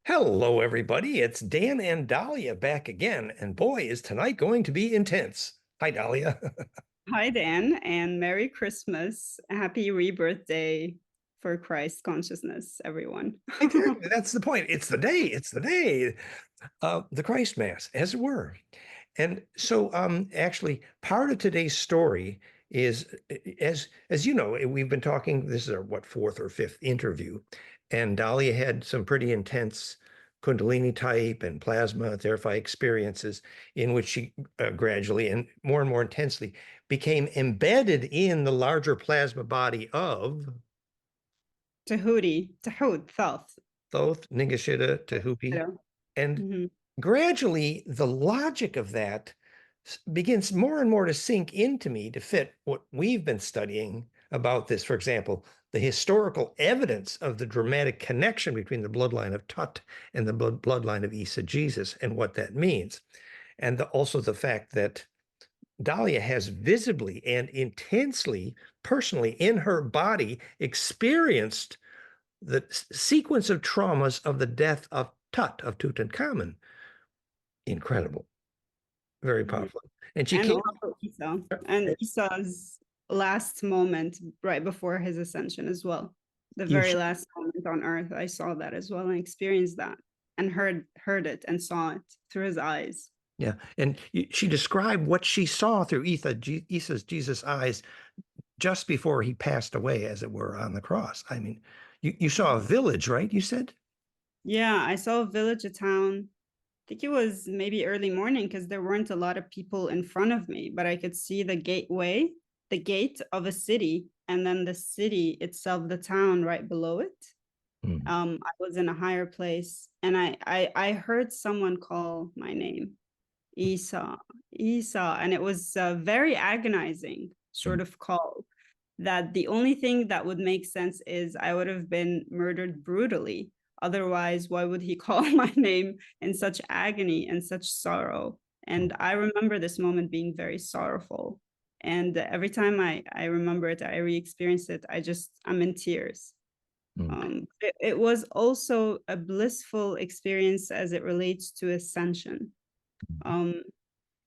Hello, everybody. It's Dan and Dalia back again. And boy, is tonight going to be intense. Hi, Dalia. Hi, Dan, and Merry Christmas. Happy Rebirth Day for Christ consciousness, everyone. Exactly. That's the point. It's the day. It's the day. The Christ-MAAT, as it were. And so, actually, part of today's story is, as you know, we've been talking. This is our fourth or fifth interview, and Dalia had some pretty intense Kundalini type and plasma therapy experiences in which she gradually and more intensely became embedded in the larger plasma body of Thoth. Thoth, Ningishita, Tehupi, and Mhm. gradually the logic of that begins more and more to sink into me to fit what we've been studying about this. For example, the historical evidence of the dramatic connection between the bloodline of Tut and the bloodline of Isa Jesus and what that means. And also the fact that Dalia has visibly and intensely, personally in her body, experienced the sequence of traumas of the death of Tut, of Tutankhamun. Incredible, very Mhm. powerful. And she And came also Esau, up. and Esau's last moment right before his ascension as well. The You, very last moment on earth, I saw that as well and experienced that and heard it and saw it through his eyes. yeah, and she described what she saw through Isa's Jesus' eyes just before he passed away, as it were, on the cross. I mean, you saw a village, right? You said? Yeah, I saw a village, a town. I think it was maybe early morning because there weren't a lot of people in front of me, but I could see the gate of a city, and then the city itself, the town right below it. Hmm. I was in a higher place, and I heard someone call my name, Esau, Esau, and it was a very agonizing Hmm. sort of call. That the only thing that would make sense is I would have been murdered brutally. Otherwise, why would he call my name in such agony and such sorrow? And I remember this moment being very sorrowful. And every time I remember it, I re-experience it, I'm in tears. Hmm. It was also a blissful experience as it relates to ascension. Um,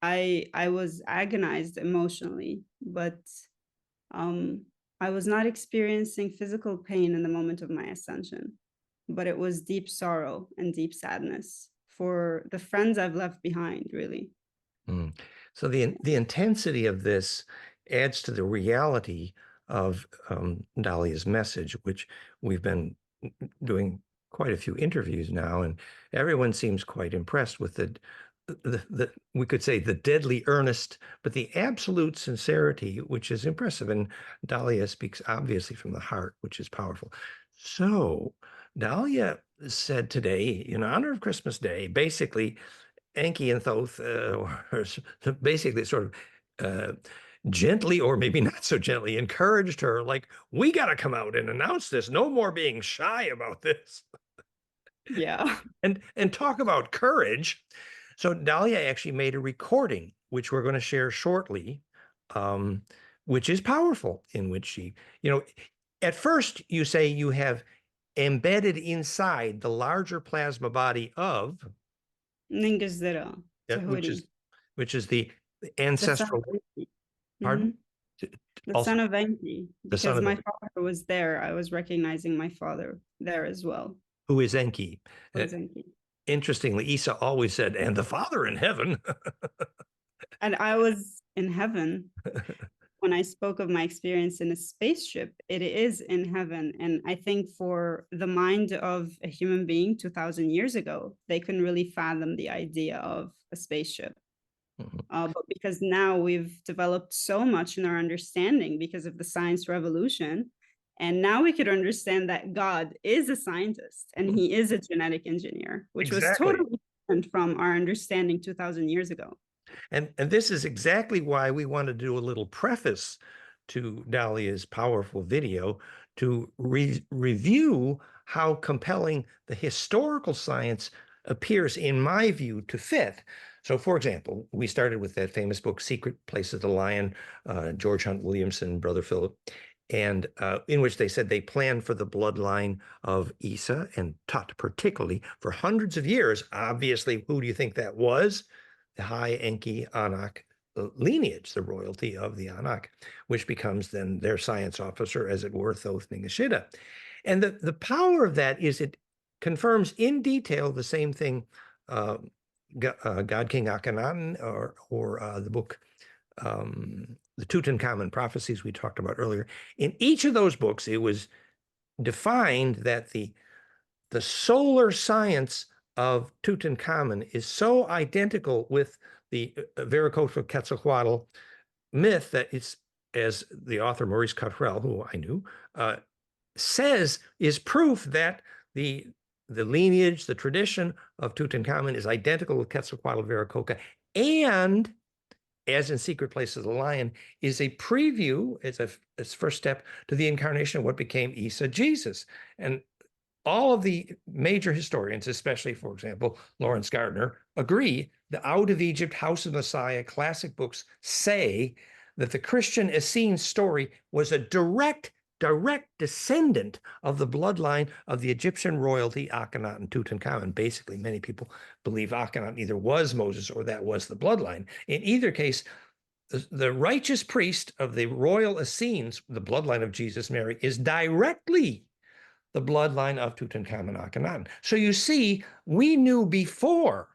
I was agonized emotionally, but um, I was not experiencing physical pain in the moment of my ascension, but it was deep sorrow and deep sadness for the friends I've left behind, really. Hmm. So the intensity of this adds to the reality of Dalia's message, which we've been doing quite a few interviews now, and everyone seems quite impressed with the we could say the deadly earnest, but the absolute sincerity, which is impressive. And Dalia speaks obviously from the heart, which is powerful. So Dalia said today, in honor of Christmas Day, basically Enki and Thoth basically sort of uh, gently, or maybe not so gently, encouraged her, like, we got to come out and announce this. No more being shy about this. Yeah. And talk about courage. So Dahlia actually made a recording, which we're going to share shortly, um, which is powerful, in which she, you know, at first you say you have embedded inside the larger plasma body of, Ningazira, which Tahuri, is the the son ancestral, of Enki. pardon? Mhm. The Also, son of Enki, the son because of my Enki. father was there. I was recognizing my father there as well. Who is Enki? It was Enki. Interestingly, Esau always said, and the Father in heaven. And I was in heaven when I spoke of my experience in a spaceship. It is in heaven. And I think for the mind of a human being 2000 years ago, they couldn't really fathom the idea of a spaceship. But because now we've developed so much in our understanding because of the science revolution, and now we could understand that God is a scientist and he is a genetic engineer, which was Exactly. totally different from our understanding 2000 years ago. And this is exactly why we want to do a little preface to Dalia's powerful video to review how compelling the historical science appears, in my view, to fit. So, for example, we started with that famous book, Secret Place of the Lion, George Hunt Williamson, Brother Philip. and in which they said they planned for the bloodline of Isa and Tut, particularly for hundreds of years. Obviously, who do you think that was? The High Enki Anak lineage, the royalty of the Anak, which becomes then their science officer, as it were, Thoth Ningishida. And the power of that is it confirms in detail the same thing God King Akhenaten or the book the Tutankhamun prophecies we talked about earlier. In each of those books, it was defined that the solar science of Tutankhamun is so identical with the Viracocha Quetzalcoatl myth that it's, as the author Maurice Cottrell, who I knew, says, is proof that the lineage, the tradition of Tutankhamun is identical with Quetzalcoatl Viracocha, and as in Secret Place of the Lion, is a preview, it's a first step to the incarnation of what became Isa, Jesus. And all of the major historians, especially, for example, Lawrence Gardner, agree the Out of Egypt, House of Messiah classic books say that the Christian Essene story was a direct descendant of the bloodline of the Egyptian royalty Akhenaten Tutankhamun. Basically, many people believe Akhenaten either was Moses or that was the bloodline. In either case, the righteous priest of the royal Essenes, the bloodline of Jesus, Mary, is directly the bloodline of Tutankhamun Akhenaten. So you see, we knew before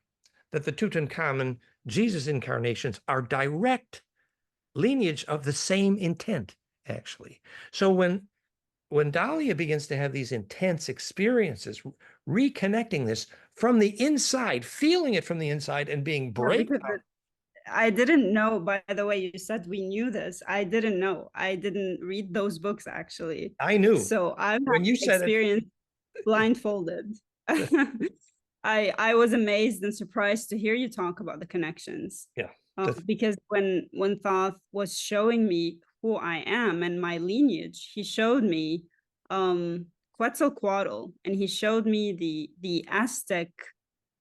that the Tutankhamun Jesus incarnations are direct lineage of the same intent, actually. So when Dalia begins to have these intense experiences, reconnecting this from the inside, feeling it from the inside and being brave. I didn't know, by the way, you said we knew this. I didn't know. I didn't read those books, actually. I knew. So I've when you said experience blindfolded. I was amazed and surprised to hear you talk about the connections. Yeah. Because when Thoth was showing me who I am and my lineage, he showed me Quetzalcoatl, and he showed me the Aztec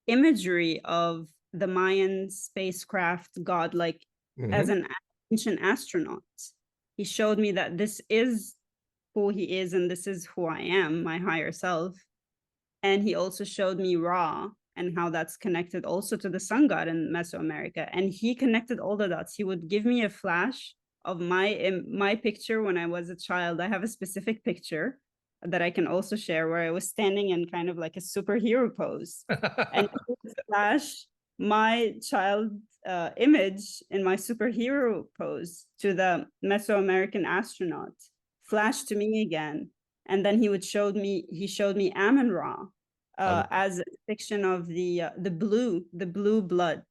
imagery of the Mayan spacecraft god, like as an ancient astronaut. He showed me that this is who he is and this is who I am, my higher self. And he also showed me Ra and how that's connected also to the sun god in Mesoamerica. And he connected all the dots. He would give me a flash of my picture when I was a child. I have a specific picture that I can also share where I was standing in kind of like a superhero pose. And he would flash my child image in my superhero pose to the Mesoamerican astronaut, flash to me again. And then he showed me Amun-Ra as a depiction of the blue blood.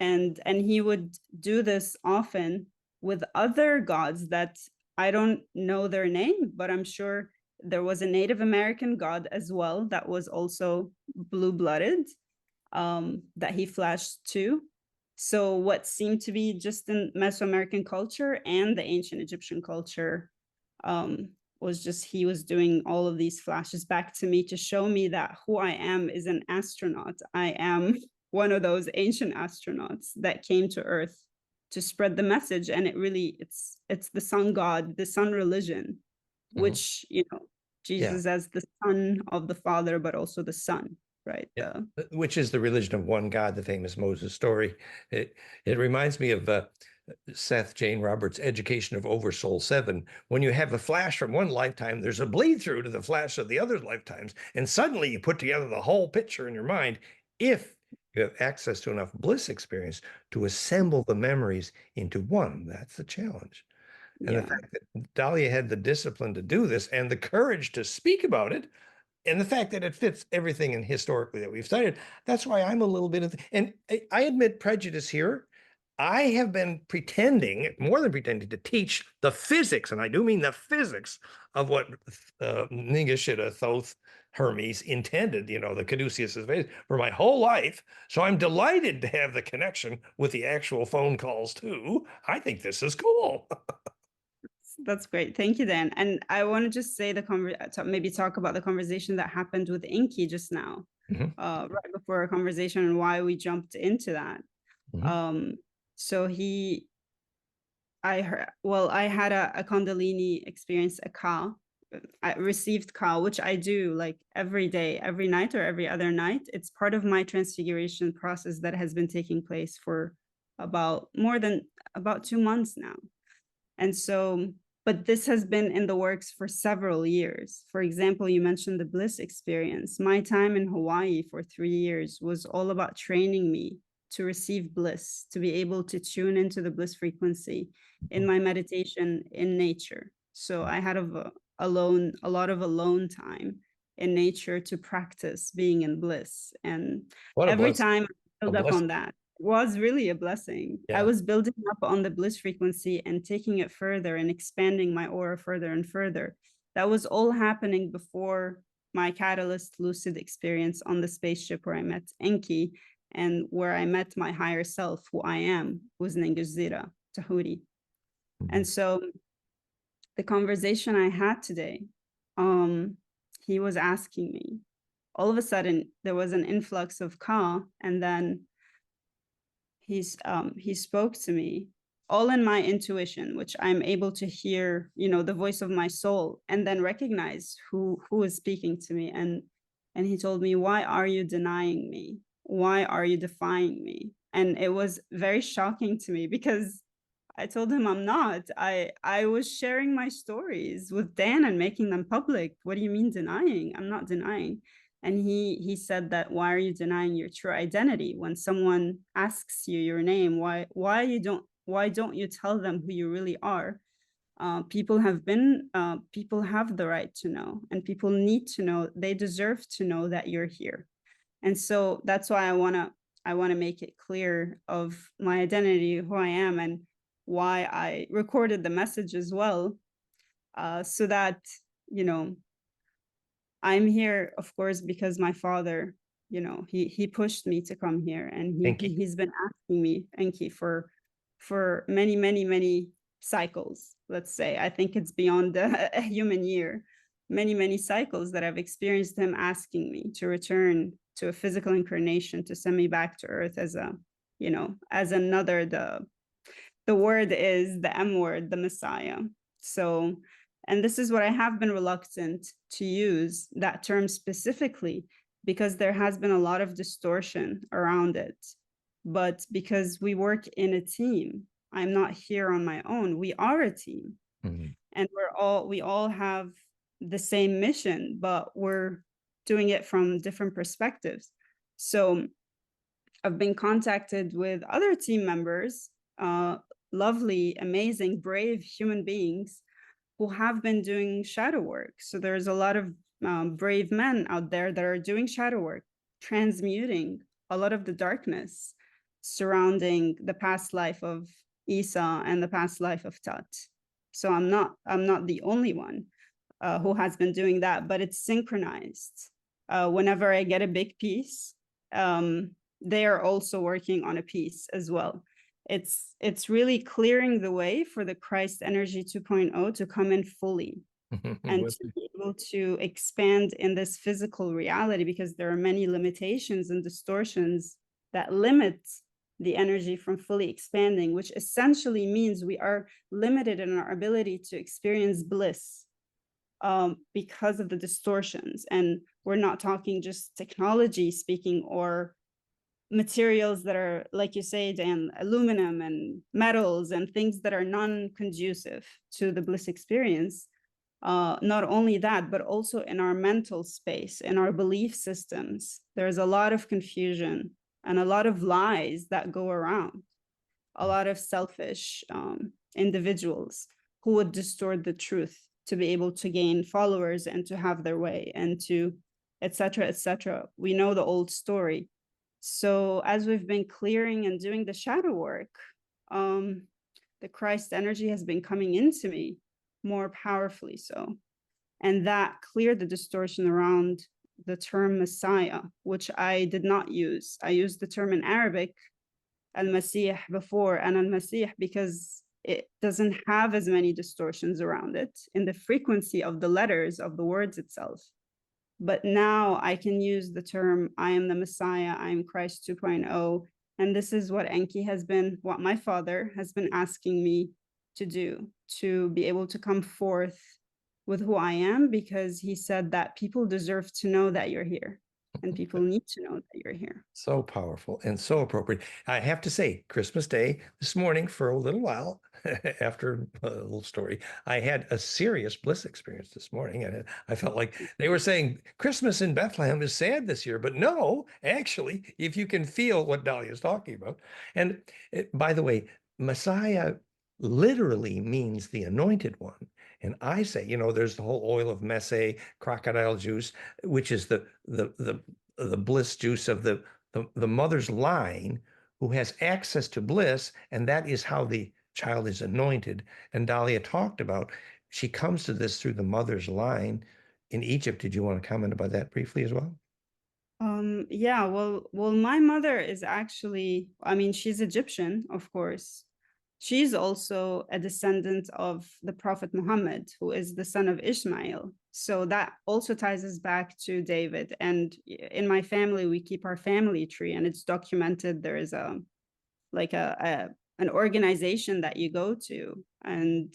And he would do this often with other gods that I don't know their name, but I'm sure there was a Native American god as well that was also blue-blooded that he flashed to. So what seemed to be just in Mesoamerican culture and the ancient Egyptian culture was just he was doing all of these flashes back to me to show me that who I am is an astronaut. I am one of those ancient astronauts that came to Earth to spread the message. And it's the sun god, the sun religion, which, Jesus as the son of the Father, but also the son, right? Yeah. Which is the religion of one God, the famous Moses story. It reminds me of Seth Jane Roberts' Education of Oversoul 7. When you have a flash from one lifetime, there's a bleed through to the flash of the other lifetimes. And suddenly you put together the whole picture in your mind if you have access to enough bliss experience to assemble the memories into one. That's the challenge. And the fact that Dalia had the discipline to do this and the courage to speak about it, and the fact that it fits everything in historically that we've studied, that's why I'm a little bit of, and I admit prejudice here. I have been pretending, more than pretending, to teach the physics, and I do mean the physics of what Ningishida, Thoth, Hermes intended, the caduceus phase for my whole life. So I'm delighted to have the connection with the actual phone calls too. I think this is cool. That's great. Thank you, Dan. And I want to just say maybe talk about the conversation that happened with Inky just now, right before our conversation, and why we jumped into that. So he I heard, well, I had a Kundalini experience, a Ka. I received Ka, which I do like every day, every night or every other night. It's part of my transfiguration process that has been taking place for about 2 months now. And so, but this has been in the works for several years. For example, you mentioned the bliss experience. My time in Hawaii for 3 years was all about training me to receive bliss, to be able to tune into the bliss frequency in my meditation in nature. So I had a lot of alone time in nature to practice being in bliss. And What a every blessing. time I A build up blessing. on that, was really a blessing. I Yeah. was building up on the bliss frequency and taking it further and expanding my aura further and further. That was all happening before my catalyst lucid experience on the spaceship where I met Enki and where I met my higher self, who I am, who's Ninguzira Tahuri. And so the conversation I had today, he was asking me, all of a sudden there was an influx of Ka, and then he spoke to me all in my intuition, which I'm able to hear, the voice of my soul, and then recognize who is speaking to me. And he told me, why are you denying me? Why are you defying me? And it was very shocking to me because I told him I'm not. I was sharing my stories with Dan and making them public. What do you mean denying? I'm not denying. And he said that, why are you denying your true identity? When someone asks you your name, why don't you tell them who you really are? People have the right to know, and people need to know, they deserve to know that you're here. And so that's why I want to make it clear of my identity, who I am, and why I recorded the message as well, so that, I'm here, of course, because my father, he pushed me to come here, and Thank you. he's been asking me, Enki, for many, many, many cycles. Let's say, I think it's beyond a human year, many, many cycles that I've experienced him asking me to return to a physical incarnation, to send me back to Earth as as another, the word is the M word, the Messiah. So, and this is what I have been reluctant to use that term specifically, because there has been a lot of distortion around it. But because we work in a team, I'm not here on my own. We are a team. And we all have the same mission, but we're doing it from different perspectives. So I've been contacted with other team members, lovely, amazing, brave human beings who have been doing shadow work. So there's a lot of brave men out there that are doing shadow work, transmuting a lot of the darkness surrounding the past life of Isa and the past life of Thoth. So I'm not the only one who has been doing that, but it's synchronized. Whenever I get a big piece, they are also working on a piece as well. It's really clearing the way for the Christ energy 2.0 to come in fully and to be able to expand in this physical reality, because there are many limitations and distortions that limit the energy from fully expanding, which essentially means we are limited in our ability to experience bliss because of the distortions. And we're not talking just technology speaking, or materials that are, like you say, Dan, aluminum and metals and things that are non-conducive to the bliss experience. Not only that, but also in our mental space, in our belief systems, there's a lot of confusion and a lot of lies that go around. A lot of selfish individuals who would distort the truth to be able to gain followers and to have their way, and to etc. etc. We know the old story. So as we've been clearing and doing the shadow work, the Christ energy has been coming into me more powerfully so. And that cleared the distortion around the term Messiah, which I did not use. I used the term in Arabic, al-Masih, before, and al-Masih, because it doesn't have as many distortions around it in the frequency of the letters of the words itself. But now I can use the term, I am the Messiah, I am Christ 2.0. And this is what Enki has been, what my father has been asking me to do, to be able to come forth with who I am, because he said that people deserve to know that you're here and people need to know that you're here. So powerful and so appropriate. I have to say, Christmas Day this morning for a little while, after a little story, I had a serious bliss experience this morning. And I felt like they were saying Christmas in Bethlehem is sad this year. But no, actually, if you can feel what Dalia is talking about. And by the way, Messiah literally means the anointed one. And I say, there's the whole oil of Messe, crocodile juice, which is the bliss juice of the mother's line, who has access to bliss, and that is how the child is anointed. And Dalia talked about, she comes to this through the mother's line in Egypt. Did you want to comment about that briefly as well? Yeah, well, my mother is actually, I mean, she's Egyptian, of course. She's also a descendant of the Prophet Muhammad, who is the son of Ishmael. So that also ties us back to David. And in my family, we keep our family tree, and it's documented. There is an organization that you go to, and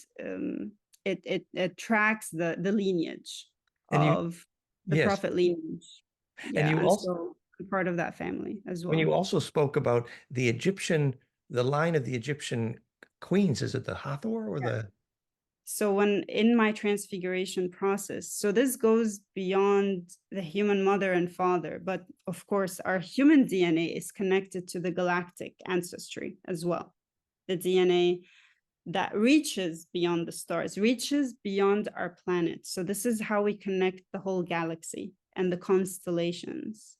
it tracks the lineage And you, of the yes, Prophet lineage. and Yeah, you and also, so I'm part of that family as when well. you also spoke about the line of the Egyptian queens, is it the Hathor or Yeah. the? So when in my transfiguration process, so this goes beyond the human mother and father, but of course, our human DNA is connected to the galactic ancestry as well. The DNA that reaches beyond the stars, reaches beyond our planet. So this is how we connect the whole galaxy and the constellations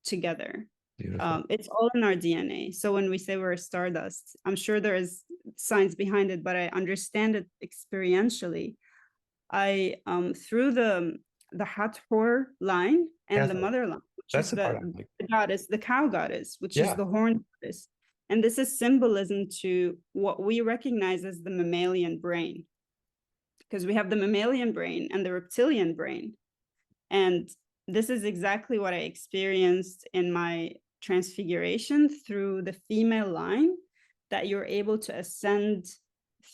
together. Beautiful. It's all in our DNA. So when we say we're stardust, I'm sure there is science behind it, but I understand it experientially. I through the Hathor line and the Hathor. mother line, which That's is the part I like. the goddess, the cow goddess, which is Yeah. the horn goddess. And this is symbolism to what we recognize as the mammalian brain, because we have the mammalian brain and the reptilian brain. And this is exactly what I experienced in my transfiguration through the female line, that you're able to ascend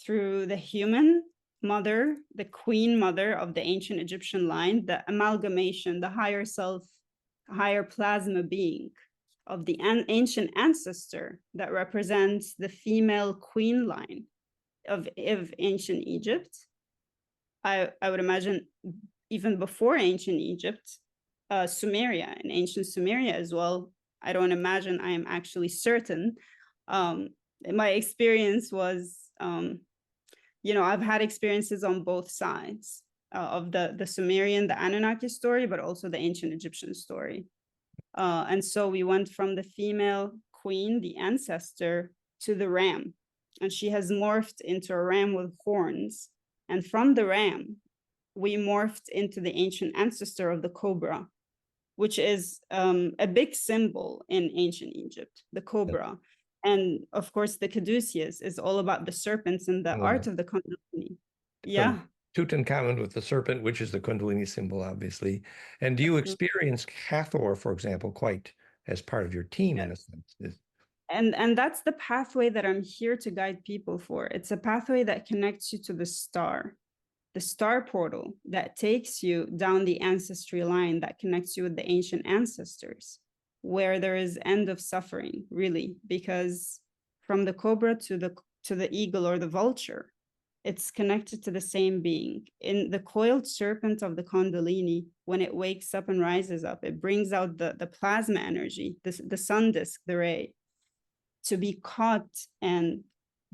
through the human mother, the queen mother of the ancient Egyptian line, the amalgamation, the higher self, higher plasma being of the ancient ancestor that represents the female queen line of ancient Egypt. I would imagine even before ancient Egypt, Sumeria and ancient Sumeria as well. I don't imagine, I am actually certain. My experience was, I've had experiences on both sides of the Sumerian, the Anunnaki story, but also the ancient Egyptian story. And so we went from the female queen, the ancestor, to the ram. And she has morphed into a ram with horns. And from the ram, we morphed into the ancient ancestor of the cobra, which is a big symbol in ancient Egypt, the cobra. And of course, the caduceus is all about the serpents and the art of the Kundalini. Yeah. Tutankhamun with the serpent, which is the Kundalini symbol, obviously. And do you experience Hathor, for example, quite as part of your team in a sense? And that's the pathway that I'm here to guide people for. It's a pathway that connects you to the star portal that takes you down the ancestry line, that connects you with the ancient ancestors, where there is end of suffering, really, because from the cobra to the eagle or the vulture, it's connected to the same being. In the coiled serpent of the Kundalini, when it wakes up and rises up, it brings out the plasma energy, the sun disk, the ray, to be caught and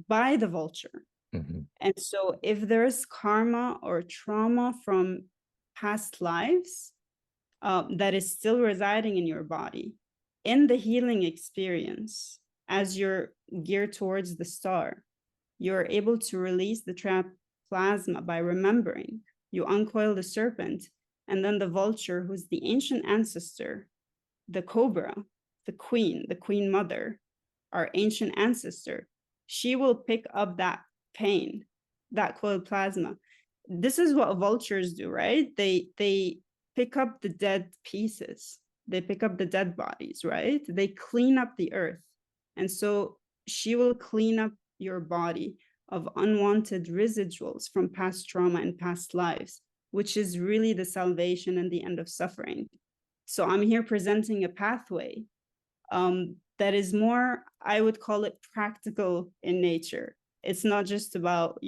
by the vulture. Mm-hmm. And so if there's karma or trauma from past lives that is still residing in your body, in the healing experience, as you're geared towards the star, you're able to release the trapped plasma by remembering. You uncoil the serpent, and then the vulture, who's the ancient ancestor, the cobra, the queen mother, our ancient ancestor, she will pick up that pain, that coiled plasma. This is what vultures do, right? They pick up the dead pieces. They pick up the dead bodies, right? They clean up the earth. And so she will clean up your body of unwanted residuals from past trauma and past lives, which is really the salvation and the end of suffering. So I'm here presenting a pathway that is more, I would call it practical in nature. It's not just about,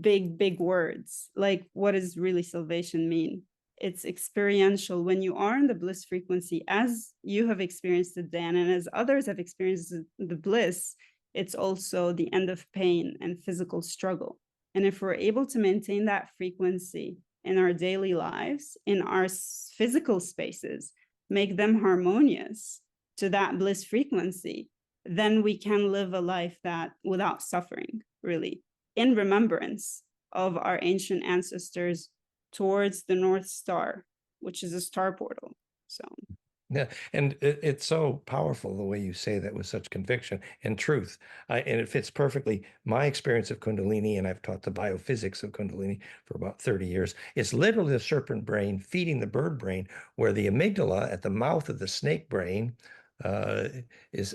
big words. Like, what does really salvation mean? It's experiential. When you are in the bliss frequency, as you have experienced it, Dan, and as others have experienced the bliss, it's also the end of pain and physical struggle. And if we're able to maintain that frequency in our daily lives, in our physical spaces, make them harmonious to that bliss frequency, then we can live a life that without suffering, really, in remembrance of our ancient ancestors towards the North Star, which is a star portal. So yeah, and it's so powerful the way you say that with such conviction and truth. And it fits perfectly my experience of Kundalini, and I've taught the biophysics of Kundalini for about 30 years. It's literally the serpent brain feeding the bird brain, where the amygdala at the mouth of the snake brain is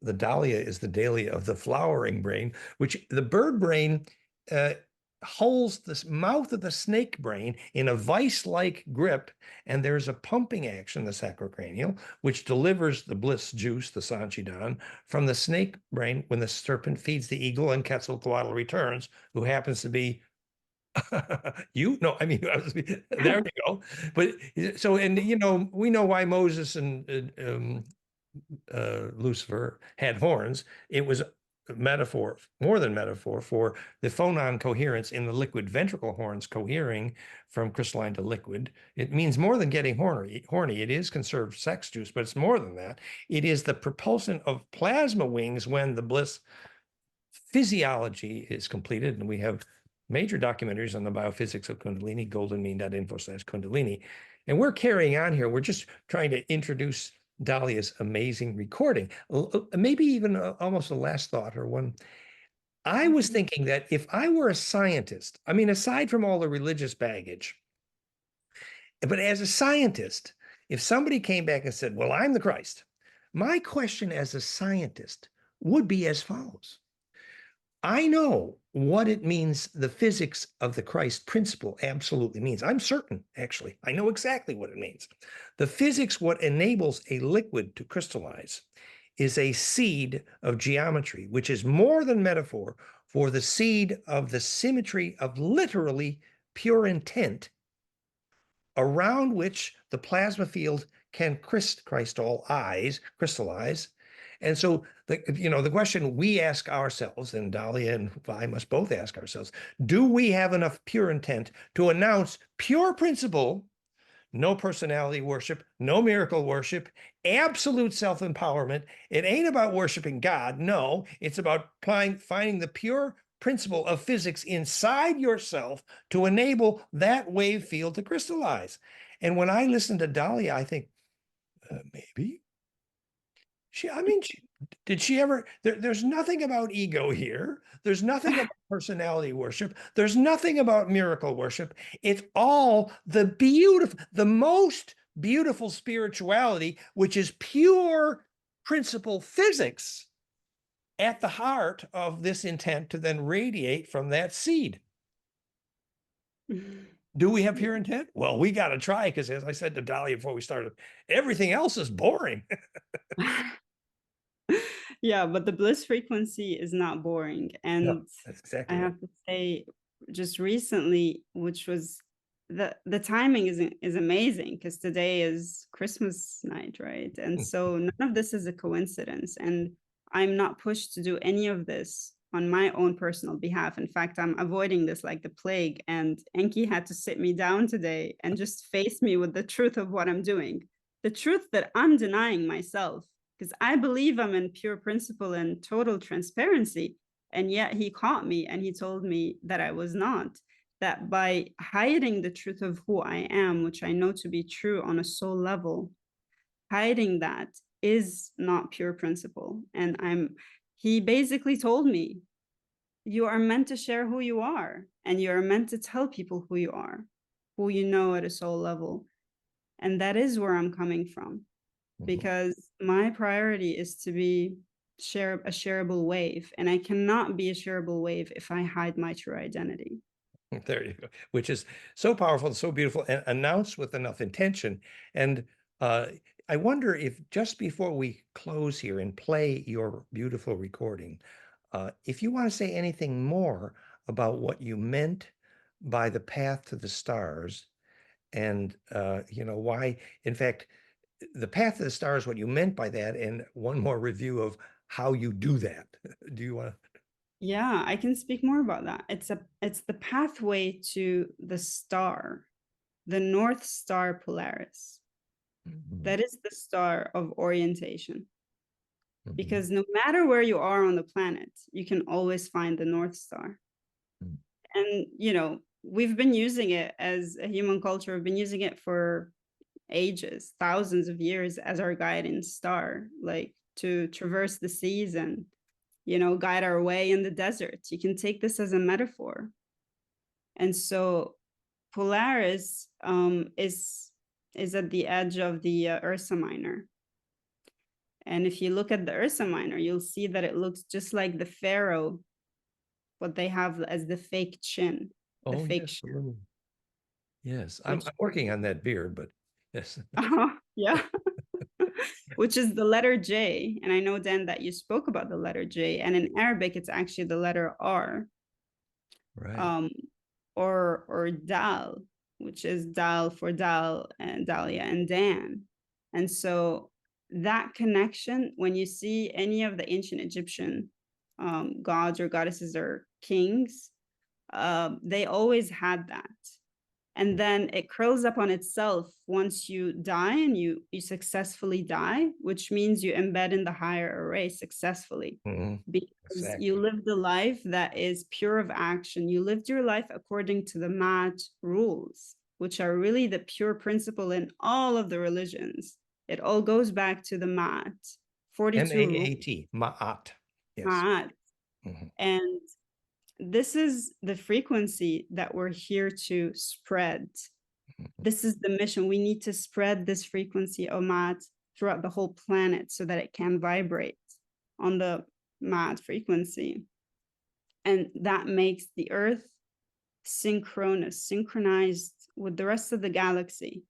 the Dalia is the Dalia of the flowering brain, which the bird brain holds the mouth of the snake brain in a vice-like grip, and there's a pumping action, the sacrocranial, which delivers the bliss juice, the Sanchidan, from the snake brain when the serpent feeds the eagle and Quetzalcoatl returns, who happens to be you. No, I mean, there we go. But so, and we know why Moses and Lucifer had horns. It was metaphor, more than metaphor, for the phonon coherence in the liquid ventricle horns cohering from crystalline to liquid. It means more than getting horny. It is conserved sex juice, but it's more than that. It is the propulsion of plasma wings when the bliss physiology is completed. And we have major documentaries on the biophysics of Kundalini, goldenmean.info/Kundalini. And we're carrying on here. We're just trying to introduce Dalia's amazing recording. Maybe even almost a last thought or one. I was thinking that if I were a scientist, I mean, aside from all the religious baggage, but as a scientist, if somebody came back and said, well, I'm the Christ, my question as a scientist would be as follows. I know what it means, the physics of the Christ principle absolutely means. I'm certain, actually. I know exactly what it means. The physics, what enables a liquid to crystallize, is a seed of geometry, which is more than metaphor for the seed of the symmetry of literally pure intent, around which the plasma field can crystallize. And so the question we ask ourselves, and Dalia and I must both ask ourselves, do we have enough pure intent to announce pure principle, no personality worship, no miracle worship, absolute self-empowerment? It ain't about worshiping God. No, it's about finding the pure principle of physics inside yourself to enable that wave field to crystallize. And when I listen to Dalia, I think, maybe. Did she ever? There's nothing about ego here. There's nothing about personality worship. There's nothing about miracle worship. It's all the most beautiful spirituality, which is pure principle physics at the heart of this intent to then radiate from that seed. Do we have pure intent? Well, we got to try, because as I said to Dalia before we started, everything else is boring. Yeah, but the bliss frequency is not boring. And No, that's exactly I right. have to say, just recently, which was the timing is amazing, because today is Christmas night, right? And so none of this is a coincidence. And I'm not pushed to do any of this on my own personal behalf. In fact, I'm avoiding this like the plague. And Enki had to sit me down today and just face me with the truth of what I'm doing, the truth that I'm denying myself, because I believe I'm in pure principle and total transparency. And yet he caught me and he told me that I was not, that by hiding the truth of who I am, which I know to be true on a soul level, hiding that is not pure principle. And he basically told me, you are meant to share who you are, and you are meant to tell people who you are, who you know at a soul level. And that is where I'm coming from, because my priority is to be share a shareable wave, and I cannot be a shareable wave if I hide my true identity. There you go, which is so powerful and so beautiful and announced with enough intention. And uh, I wonder if just before we close here and play your beautiful recording, if you want to say anything more about what you meant by the path to the stars and, why, in fact, the path to the stars, what you meant by that, and one more review of how you do that. Do you want to? Yeah, I can speak more about that. It's the pathway to the star, the North Star Polaris. Mhm, That is the star of orientation. mhm, Because no matter where you are on the planet, you can always find the North Star. mhm. And, we've been using it as a human culture, we've been using it for ages, thousands of years as our guiding star, like to traverse the seas and, guide our way in the desert. You can take this as a metaphor. And so Polaris is at the edge of the Ursa Minor. And if you look at the Ursa Minor, you'll see that it looks just like the pharaoh, what they have as the fake chin, the Oh, fake yes, a chin, little. Yes, I'm, which I'm working on that beard, but yes. yeah, which is the letter J. And I know, Dan, that you spoke about the letter J, and in Arabic, it's actually the letter R, Right. um, or Dal, which is Dal for Dal and Dalia and Dan. And so that connection, when you see any of the ancient Egyptian gods or goddesses or kings, they always had that. And then it curls up on itself once you die and you successfully die, which means you embed in the higher array successfully, Mhm, because you exactly. lived a life that is pure of action. You lived your life according to the Maat rules, which are really the pure principle in all of the religions. It all goes back to the Maat, 42 rules, M-A-A-T, Ma'at. Yes. Maat. Mhm, And this is the frequency that we're here to spread. mhm, This is the mission. We need to spread this frequency of Maat throughout the whole planet so that it can vibrate on the Maat frequency. And that makes the Earth synchronized with the rest of the galaxy.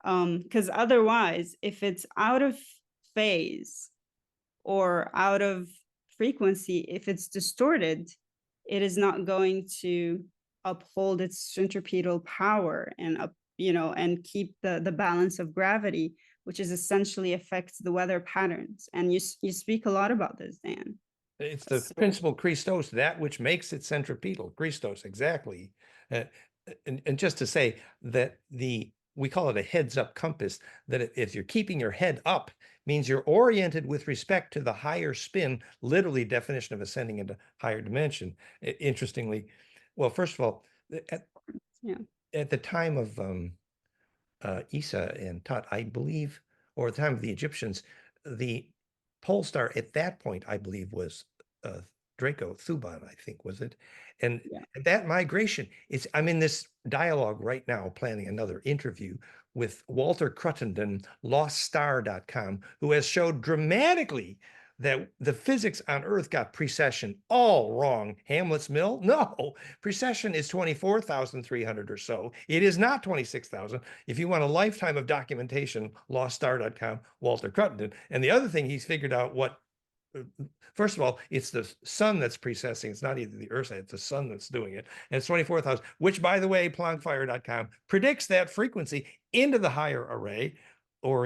Because otherwise, if it's out of phase or out of frequency, if it's distorted, it is not going to uphold its centripetal power and and keep the balance of gravity, which is essentially affects the weather patterns. And you speak a lot about this, Dan. It's the So principle Christos, that which makes it centripetal. Christos, exactly. Uh, and just to say that we call it a heads up compass, that if you're keeping your head up, means you're oriented with respect to the higher spin, literally definition of ascending into higher dimension. Interestingly, well, first of all, at, yeah, at the time of Isa and Tut, I believe, or the time of the Egyptians, the pole star at that point, I believe, was uh, Draco, Thuban, I think, was it? And yeah, that migration is, I'm in this dialogue right now, planning another interview with Walter Cruttenden, LostStar.com, who has showed dramatically that the physics on Earth got precession all wrong. Hamlet's Mill? No, precession is 24,300 or so. It is not 26,000. If you want a lifetime of documentation, LostStar.com, Walter Cruttenden. And the other thing he's figured out what, first of all, it's the sun that's precessing. It's not either the earth, it's the sun that's doing it. And it's 24,000, which, by the way, PlanckFire.com predicts that frequency into the higher array,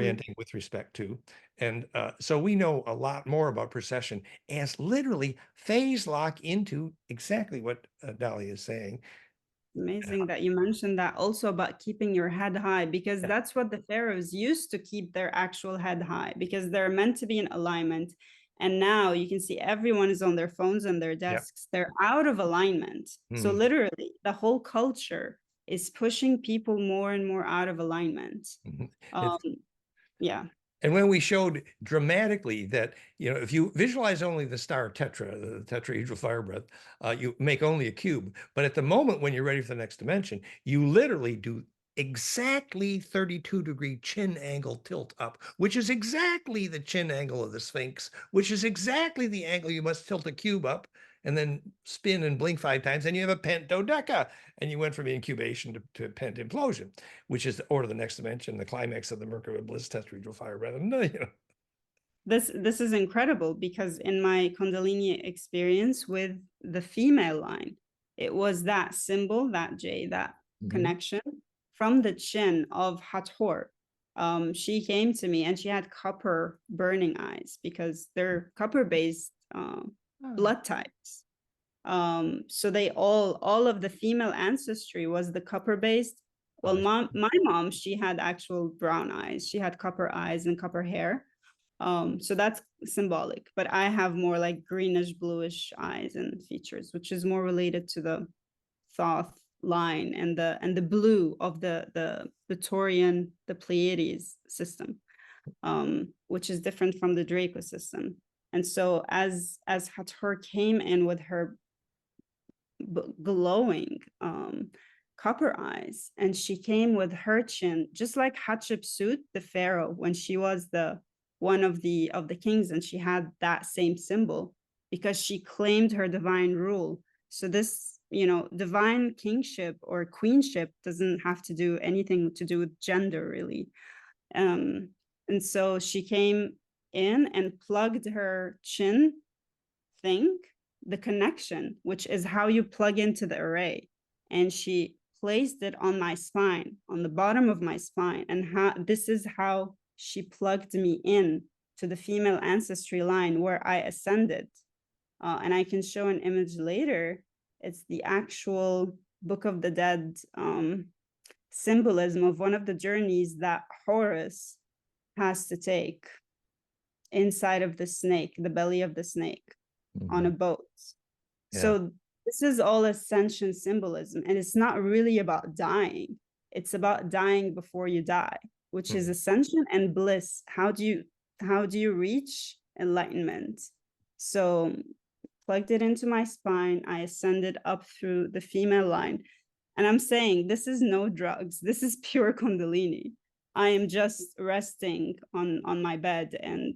mm, orienting with respect to. And so we know a lot more about precession as literally phase lock into exactly what Dalia is saying. amazing that you mentioned that also about keeping your head high, because Yeah, that's what the pharaohs used to keep their actual head high, because they're meant to be in alignment. And now you can see everyone is on their phones and their yeah. desks. They're out of alignment. So Mhm, literally the whole culture is pushing people more and more out of alignment. mhm. um yeah, And when we showed dramatically that, if you visualize only the star tetra, the tetrahedral fire breath, you make only a cube. But at the moment when you're ready for the next dimension, you literally do exactly 32-degree chin angle tilt up, which is exactly the chin angle of the Sphinx, which is exactly the angle you must tilt a cube up and then spin and blink 5 times, and you have a pent-dodeca, and you went from incubation to pent implosion, which is the order of the next dimension, the climax of the Merkaba bliss tetrahedral fire, rather than, This is incredible, because in my Kundalini experience with the female line, it was that symbol, that J, that connection from the chin of Hathor. She came to me and she had copper burning eyes, because they're copper based blood types. So they all of the female ancestry was the copper based. Well, my mom, she had actual brown eyes. She had copper eyes and copper hair. So that's symbolic, but I have more like greenish bluish eyes and features, which is more related to the Thoth line and the blue of the Taurian, the Pleiades system, which is different from the Draco system. And so as Hathor came in with her glowing copper eyes, and she came with her chin, just like Hatshepsut, the pharaoh, when she was the one of the kings, and she had that same symbol because she claimed her divine rule. So this, divine kingship or queenship doesn't have to do anything to do with gender, really. And so she came in and plugged her chin thing, the connection, which is how you plug into the array. And she placed it on my spine, on the bottom of my spine. And this is how she plugged me in to the female ancestry line where I ascended. And I can show an image later. It's the actual Book of the Dead symbolism of one of the journeys that Horus has to take inside of the snake, the belly of the snake, on a boat. Yeah. So this is all ascension symbolism, and it's not really about dying. It's about dying before you die, which is ascension and bliss. How do you reach enlightenment? So plugged it into my spine. I ascended up through the female line. And I'm saying this is no drugs. This is pure Kundalini. I am just resting on my bed, and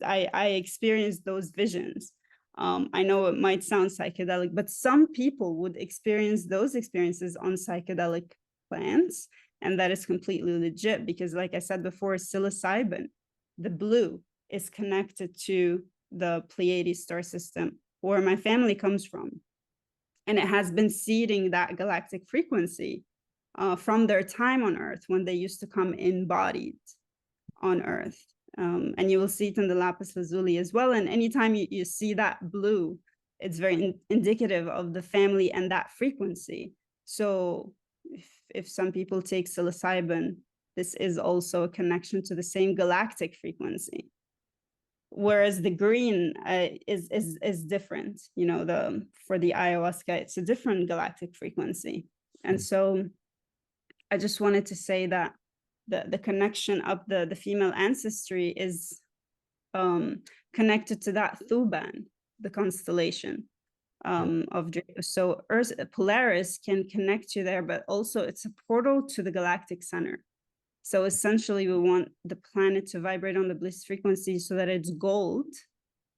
I experienced those visions. I know it might sound psychedelic, but some people would experience those experiences on psychedelic plants, and that is completely legit because, like I said before, psilocybin, the blue, is connected to the Pleiades star system, where my family comes from. And it has been seeding that galactic frequency from their time on Earth, when they used to come embodied on Earth. And you will see it in the lapis lazuli as well. And anytime you see that blue, it's very indicative of the family and that frequency. So if some people take psilocybin, this is also a connection to the same galactic frequency. Whereas the green is different, for the ayahuasca, it's a different galactic frequency. And so I just wanted to say that the connection of the female ancestry is connected to that Thuban, the constellation of Draco. So Earth, Polaris can connect you there, but also it's a portal to the galactic center. So essentially, we want the planet to vibrate on the bliss frequency so that it's gold,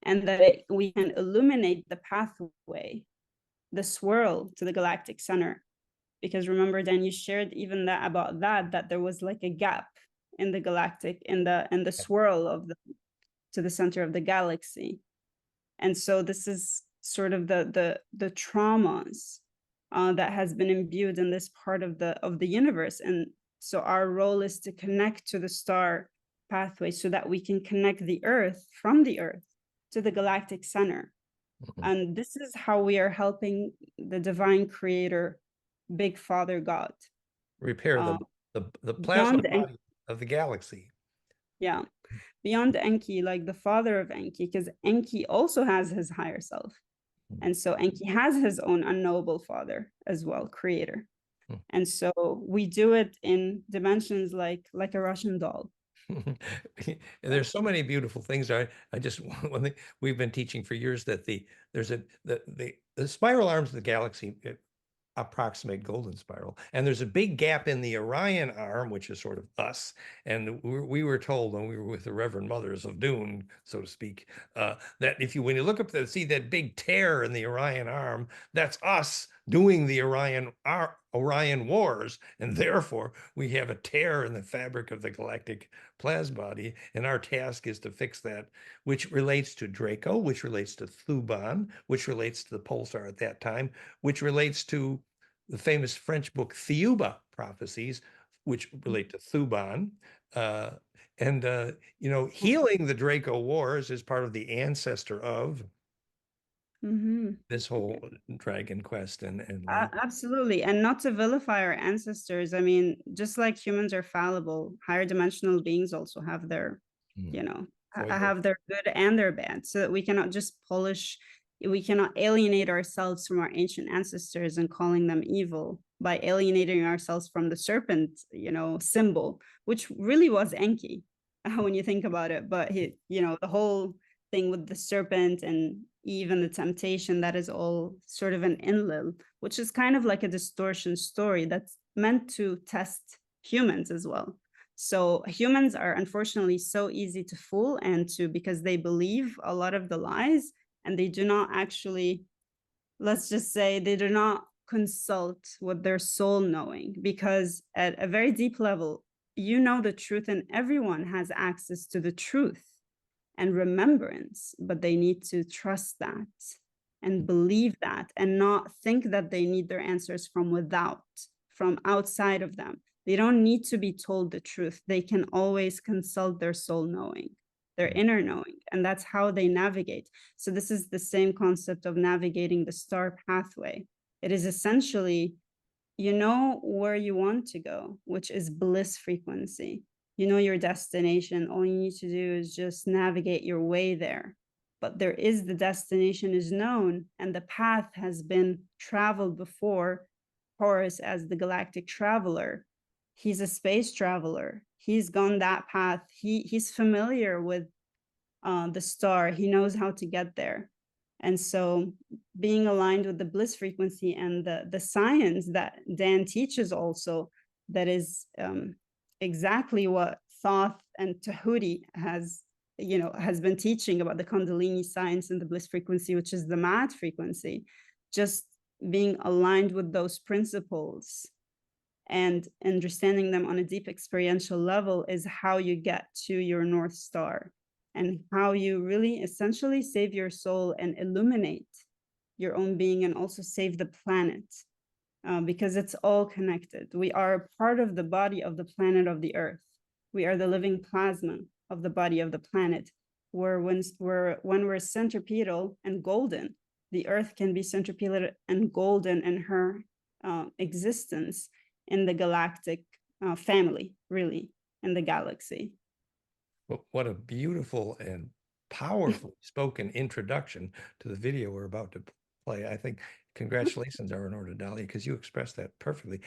and that we can illuminate the pathway, the swirl to the galactic center. Because remember, Dan, you shared even that about that there was like a gap in the galactic, in the swirl to the center of the galaxy. And so this is sort of the traumas that has been imbued in this part of the universe. And so our role is to connect to the star pathway so that we can connect the Earth, from the Earth to the galactic center. And this is how we are helping the divine creator, Big Father God, repair the plasma body of the galaxy. Yeah, beyond Enki, like the father of Enki, because Enki also has his higher self. And so Enki has his own unknowable father as well, creator. And so we do it in dimensions like a Russian doll. There's so many beautiful things. I just one thing we've been teaching for years, that the spiral arms of the galaxy approximate golden spiral. And there's a big gap in the Orion arm, which is sort of us. And we were told when we were with the Reverend Mothers of Dune, so to speak, that when you look up there, see that big tear in the Orion arm, that's us doing the Orion Wars, and therefore we have a tear in the fabric of the galactic plasma body, and our task is to fix that, which relates to Draco, which relates to Thuban, which relates to the pulsar at that time, which relates to the famous French book Thiuba prophecies, which relate to Thuban. Healing the Draco Wars is part of the ancestor of this whole dragon quest and life. Absolutely. And not to vilify our ancestors. I mean, just like humans are fallible, higher dimensional beings also have their, have their good and their bad, so that we cannot just we cannot alienate ourselves from our ancient ancestors and calling them evil by alienating ourselves from the serpent, symbol, which really was Enki when you think about it. But the whole thing with the serpent and even the temptation, that is all sort of an Enlil, which is kind of like a distortion story that's meant to test humans as well. So humans are unfortunately so easy to fool because they believe a lot of the lies, and they do not actually, let's just say, they do not consult with their soul knowing, because at a very deep level, the truth, and everyone has access to the truth and remembrance, but they need to trust that and believe that, and not think that they need their answers from outside of them. They don't need to be told the truth. They can always consult their soul knowing, their inner knowing, and that's how they navigate. So this is the same concept of navigating the star pathway. It is essentially, where you want to go, which is bliss frequency. Your destination. All you need to do is just navigate your way there. But the destination is known, and the path has been traveled before. Horus, as the galactic traveler, he's a space traveler. He's gone that path. He's familiar with the star. He knows how to get there. And so being aligned with the bliss frequency and the science that Dan teaches also, that is exactly what Thoth and Tahuti has been teaching about the Kundalini science and the bliss frequency, which is the MAAT frequency. Just being aligned with those principles and understanding them on a deep experiential level is how you get to your North Star, and how you really essentially save your soul and illuminate your own being, and also save the planet. Because it's all connected. We are part of the body of the planet of the Earth. We are the living plasma of the body of the planet, where when we're centripetal and golden, the Earth can be centripetal and golden in her existence in the galactic family, really, in the galaxy. What a beautiful and powerfully spoken introduction to the video we're about to play. I think congratulations are in order, Dalia, because you expressed that perfectly.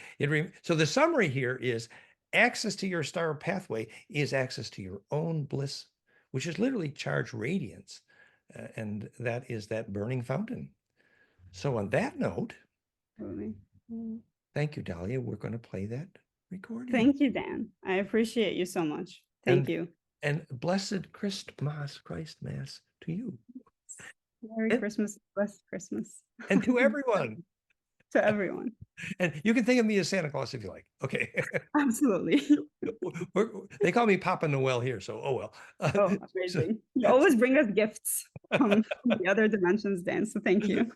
So the summary here is access to your star pathway is access to your own bliss, which is literally charged radiance. And that is that burning fountain. So on that note, thank you, Dalia. We're going to play that recording. Thank you, Dan. I appreciate you so much. Thank you. And blessed Christ-MAAT to you. Merry Christmas, blessed Christmas. And to everyone. To everyone. And you can think of me as Santa Claus if you like. Okay. Absolutely. They call me Papa Noel here, so oh well. Oh, amazing. You always bring us gifts from the other dimensions, Dan, so thank you.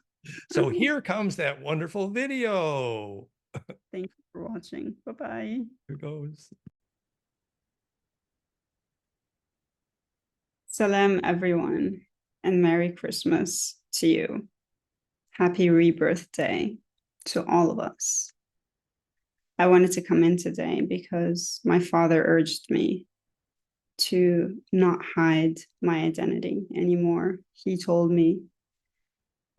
So here comes that wonderful video. Thank you for watching. Bye-bye. Here goes. Salam, everyone, and Merry Christmas to you. Happy Rebirth Day to all of us. I wanted to come in today because my father urged me to not hide my identity anymore. He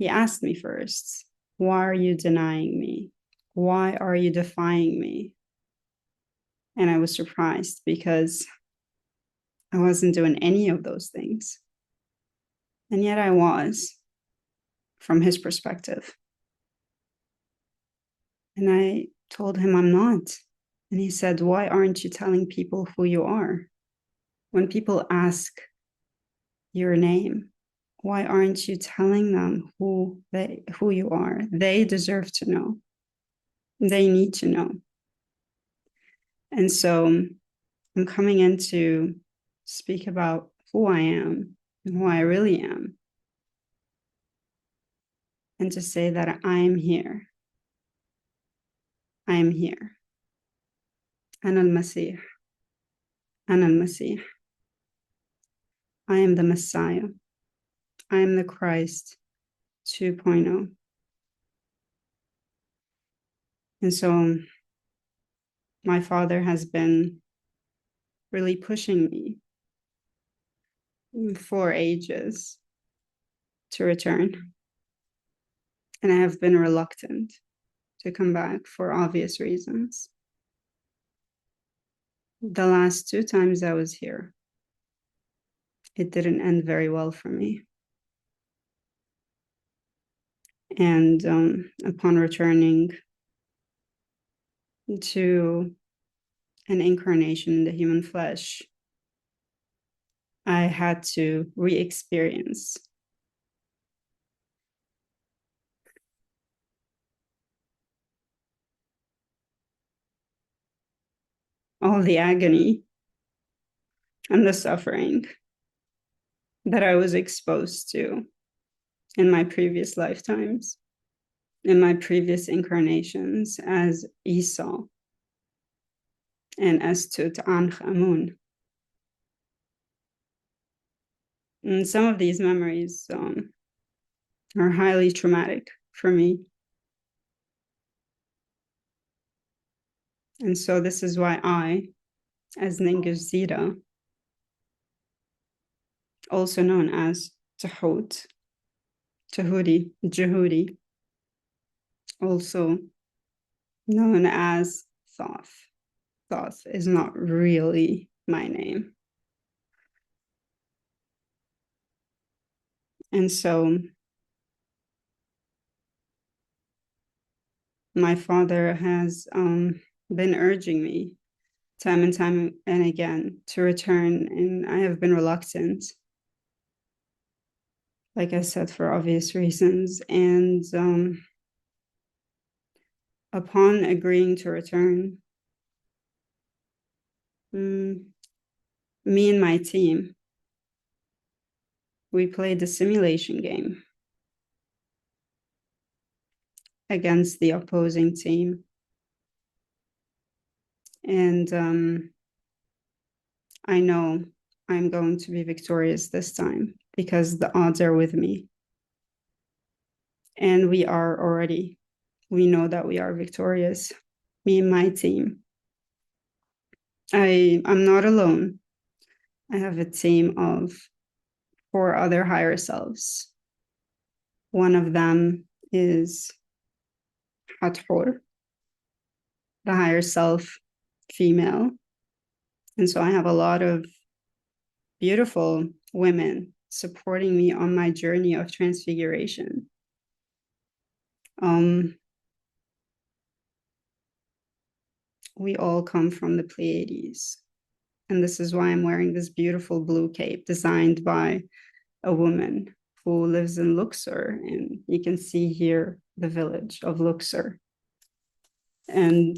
asked me first, why are you denying me? Why are you defying me? And I was surprised because I wasn't doing any of those things. And yet I was, from his perspective. And I told him I'm not. And he said, why aren't you telling people who you are? When people ask your name, why aren't you telling them who you are? They deserve to know. They need to know. And so I'm coming in to speak about who I am and who I really am. And to say that I am here. I am here. أنا المسيح. أنا المسيح. I am the Messiah. I am the Christ 2.0. And so my father has been really pushing me for ages to return. And I have been reluctant to come back for obvious reasons. The last 2 times I was here, it didn't end very well for me. And upon returning to an incarnation in the human flesh, I had to re-experience all the agony and the suffering that I was exposed to in my previous lifetimes, in my previous incarnations as Esau and as Tutankhamun. And some of these memories are highly traumatic for me. And so this is why I, as Ninguzira, also known as Tahut, Tahudi, Jehudi, also known as Thoth. Thoth is not really my name. And so my father has been urging me time and again to return, and I have been reluctant, like I said, for obvious reasons. And upon agreeing to return, me and my team, we played the simulation game against the opposing team. And I know I'm going to be victorious this time because the odds are with me. And we know that we are victorious, me and my team. I'm not alone. I have a team of 4 other higher selves. One of them is Hathor, the higher self female. And so I have a lot of beautiful women supporting me on my journey of transfiguration. We all come from the Pleiades. And this is why I'm wearing this beautiful blue cape designed by a woman who lives in Luxor. And you can see here the village of Luxor. And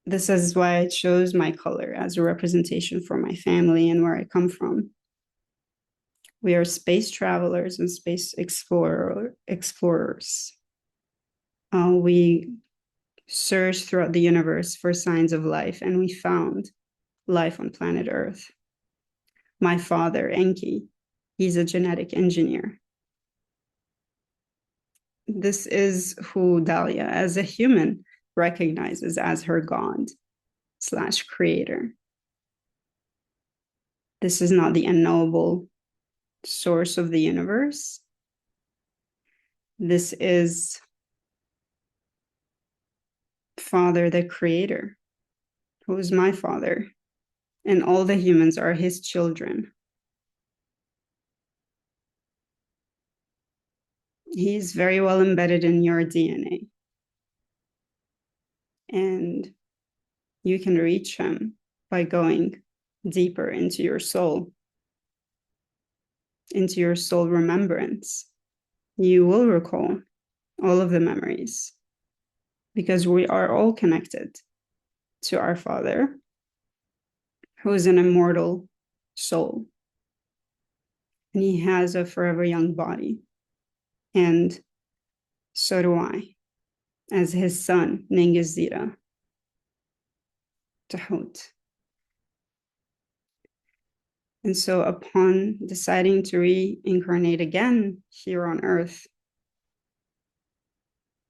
this is why I chose my color as a representation for my family and where I come from. We are space travelers and space explorers. We searched throughout the universe for signs of life, and we found life on planet Earth. My father, Enki, he's a genetic engineer. This is who Dalia, as a human, recognizes as her God/creator. This is not the unknowable source of the universe. This is Father, the creator, who is my father, and all the humans are his children. He's very well embedded in your DNA. And you can reach him by going deeper into your soul remembrance. You will recall all of the memories because we are all connected to our Father, who is an immortal soul. And he has a forever young body. And so do I, as his son, Ningizira, THOTH. And so upon deciding to reincarnate again here on Earth,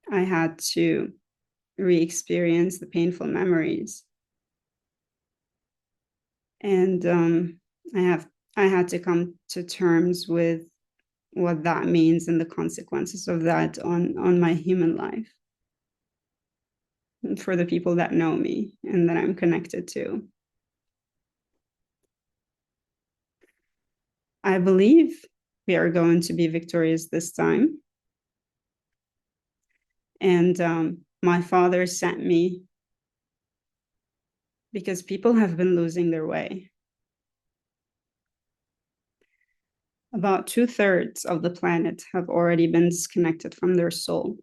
I had to re-experience the painful memories. And I had to come to terms with what that means and the consequences of that on my human life. And for the people that know me and that I'm connected to. I believe we are going to be victorious this time. And my Father sent me because people have been losing their way. About 2/3 of the planet have already been disconnected from their soul,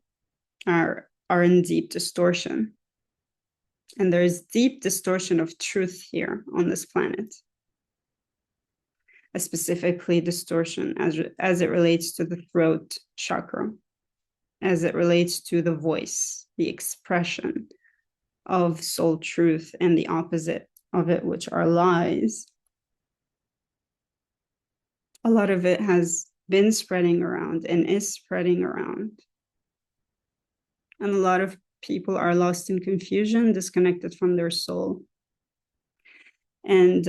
are in deep distortion. And there is deep distortion of truth here on this planet. Specifically distortion as it relates to the throat chakra, as it relates to the voice, the expression of soul truth, and the opposite of it, which are lies. A lot of it has been spreading around and is spreading around. And a lot of people are lost in confusion, disconnected from their soul. And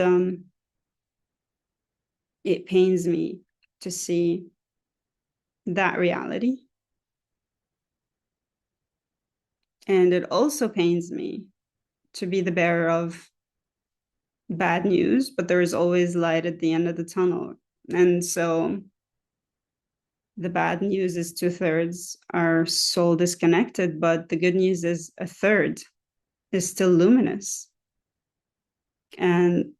it pains me to see that reality. And it also pains me to be the bearer of bad news, but there is always light at the end of the tunnel. And so the bad news is 2/3 are soul disconnected, but the good news is 1/3 is still luminous. And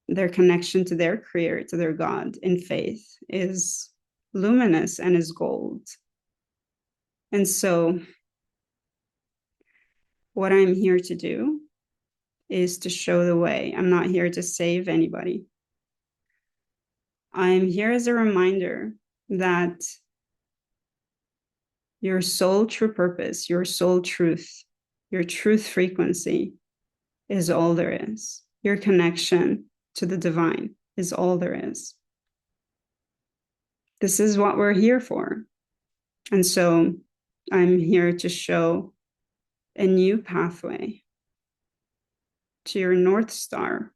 their connection to their creator, to their God in faith is luminous and is gold. And so what I'm here to do is to show the way. I'm not here to save anybody. I'm here as a reminder that your soul true purpose, your soul truth, your truth frequency is all there is. Your connection to the divine is all there is. This is what we're here for. And so I'm here to show a new pathway to your North Star,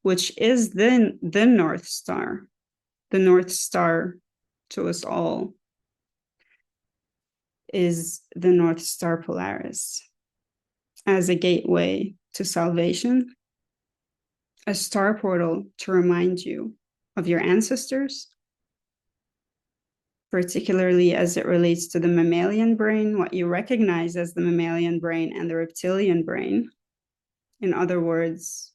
which is the North Star. The North Star to us all is the North Star Polaris as a gateway to salvation, a star portal to remind you of your ancestors, particularly as it relates to the mammalian brain, what you recognize as the mammalian brain and the reptilian brain. In other words,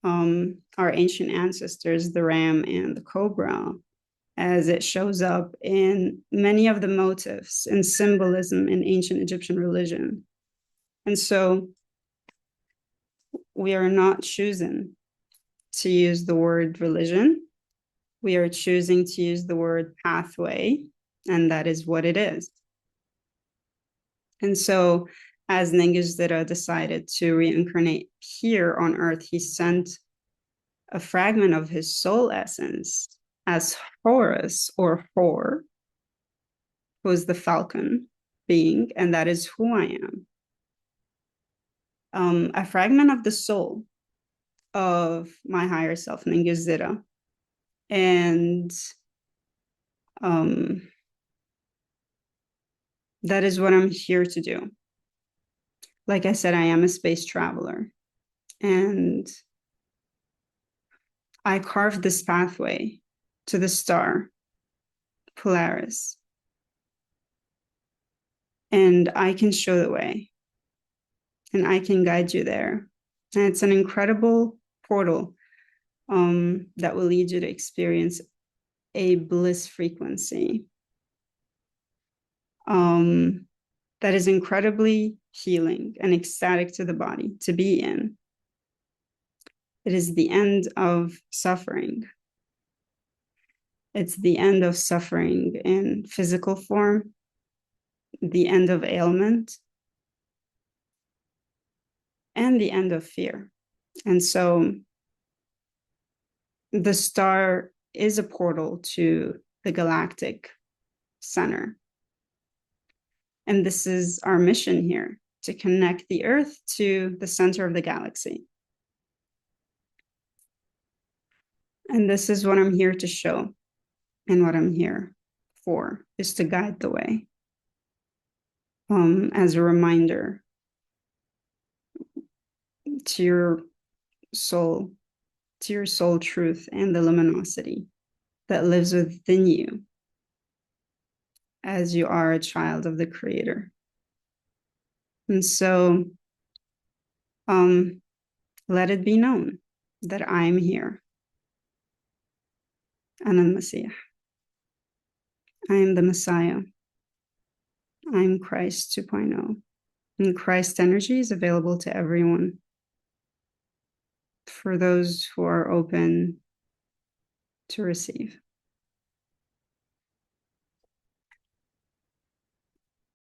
our ancient ancestors, the ram and the cobra, as it shows up in many of the motifs and symbolism in ancient Egyptian religion. And so we are not choosing to use the word religion. We are choosing to use the word pathway, and that is what it is. And so as Ningizira decided to reincarnate here on Earth, he sent a fragment of his soul essence as Horus or Hor, who is the falcon being, and that is who I am. A fragment of the soul of my higher self, Ningizira. And that is what I'm here to do. Like I said, I am a space traveler. And I carved this pathway to the star, Polaris. and I can show the way, and I can guide you there. And it's an incredible portal that will lead you to experience a bliss frequency that is incredibly healing and ecstatic to the body to be in. It is the end of suffering. It's the end of suffering in physical form, the end of ailment, and the end of fear. And so the star is a portal to the galactic center. And this is our mission here, to connect the Earth to the center of the galaxy. And this is what I'm here to show. And what I'm here for is to guide the way. As a reminder to your soul truth and the luminosity that lives within you as you are a child of the Creator. And so let it be known that I'm here. Ana Messiah. I am the Messiah. I'm Christ 2.0. And Christ energy is available to everyone. For those who are open to receive.